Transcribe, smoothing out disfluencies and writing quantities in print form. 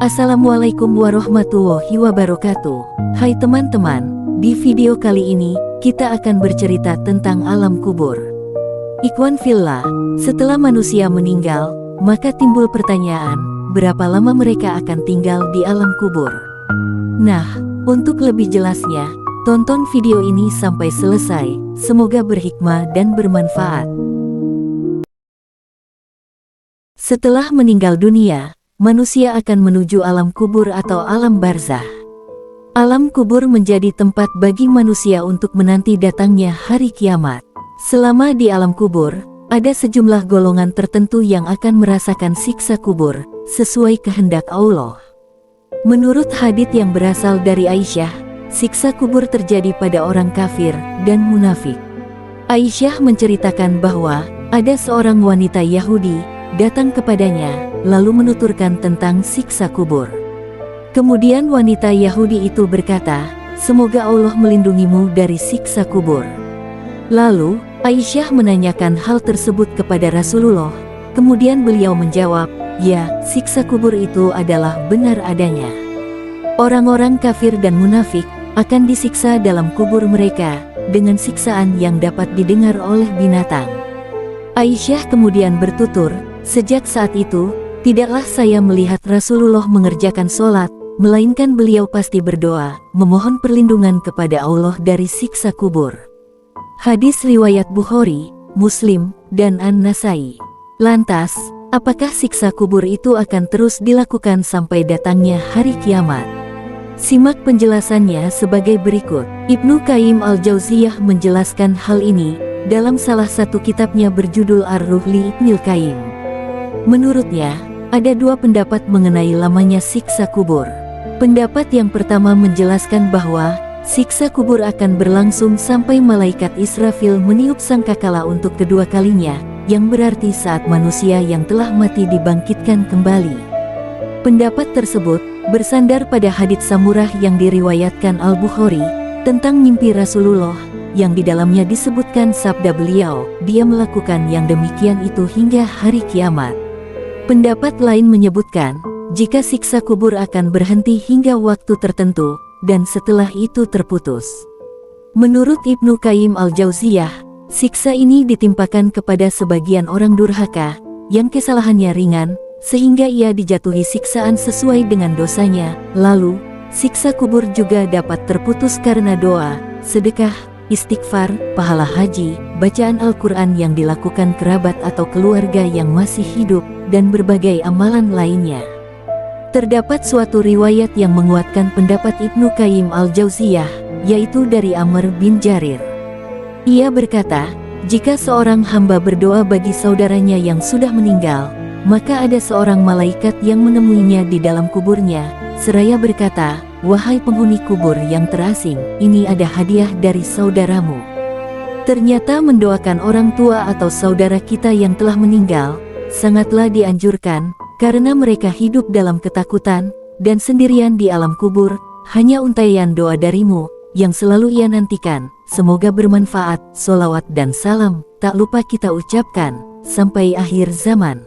Assalamualaikum warahmatullahi wabarakatuh. Hai teman-teman, di video kali ini, kita akan bercerita tentang alam kubur. Ikhwan fillah, setelah manusia meninggal, maka timbul pertanyaan, berapa lama mereka akan tinggal di alam kubur? Nah, untuk lebih jelasnya, tonton video ini sampai selesai, semoga berhikmah dan bermanfaat. Setelah meninggal dunia, manusia akan menuju alam kubur atau alam barzah. Alam kubur menjadi tempat bagi manusia untuk menanti datangnya hari kiamat. Selama di alam kubur, ada sejumlah golongan tertentu yang akan merasakan siksa kubur, sesuai kehendak Allah. Menurut hadits yang berasal dari Aisyah, siksa kubur terjadi pada orang kafir dan munafik. Aisyah menceritakan bahwa ada seorang wanita Yahudi datang kepadanya, lalu menuturkan tentang siksa kubur. Kemudian wanita Yahudi itu berkata, "Semoga Allah melindungimu dari siksa kubur." Lalu, Aisyah menanyakan hal tersebut kepada Rasulullah. Kemudian beliau menjawab, "Ya, siksa kubur itu adalah benar adanya. Orang-orang kafir dan munafik akan disiksa dalam kubur mereka, dengan siksaan yang dapat didengar oleh binatang." Aisyah kemudian bertutur, "Sejak saat itu, tidaklah saya melihat Rasulullah mengerjakan sholat, melainkan beliau pasti berdoa, memohon perlindungan kepada Allah dari siksa kubur." Hadis riwayat Bukhari, Muslim, dan An-Nasai. Lantas, apakah siksa kubur itu akan terus dilakukan sampai datangnya hari kiamat? Simak penjelasannya sebagai berikut. Ibnu Qayyim al-Jauziyah menjelaskan hal ini dalam salah satu kitabnya berjudul Ar-Ruh li Ibnul Qayyim. Menurutnya, ada dua pendapat mengenai lamanya siksa kubur. Pendapat yang pertama menjelaskan bahwa siksa kubur akan berlangsung sampai malaikat Israfil meniup sangkakala untuk kedua kalinya, yang berarti saat manusia yang telah mati dibangkitkan kembali. Pendapat tersebut bersandar pada hadits Samurah yang diriwayatkan Al-Bukhari tentang mimpi Rasulullah, yang di dalamnya disebutkan sabda beliau, "Dia melakukan yang demikian itu hingga hari kiamat." Pendapat lain menyebutkan, jika siksa kubur akan berhenti hingga waktu tertentu, dan setelah itu terputus. Menurut Ibnu Qayyim al-Jauziyah, siksa ini ditimpakan kepada sebagian orang durhaka, yang kesalahannya ringan, sehingga ia dijatuhi siksaan sesuai dengan dosanya. Lalu, siksa kubur juga dapat terputus karena doa, sedekah, istighfar, pahala haji, bacaan Al-Quran yang dilakukan kerabat atau keluarga yang masih hidup, dan berbagai amalan lainnya. Terdapat suatu riwayat yang menguatkan pendapat Ibnu Qayyim al-Jauziyah, yaitu dari Amr bin Jarir. Ia berkata, jika seorang hamba berdoa bagi saudaranya yang sudah meninggal, maka ada seorang malaikat yang menemuinya di dalam kuburnya, seraya berkata, "Wahai penghuni kubur yang terasing, ini ada hadiah dari saudaramu." Ternyata mendoakan orang tua atau saudara kita yang telah meninggal sangatlah dianjurkan, karena mereka hidup dalam ketakutan dan sendirian di alam kubur. Hanya untaian doa darimu yang selalu ia nantikan. Semoga bermanfaat. Sholawat dan salam tak lupa kita ucapkan sampai akhir zaman.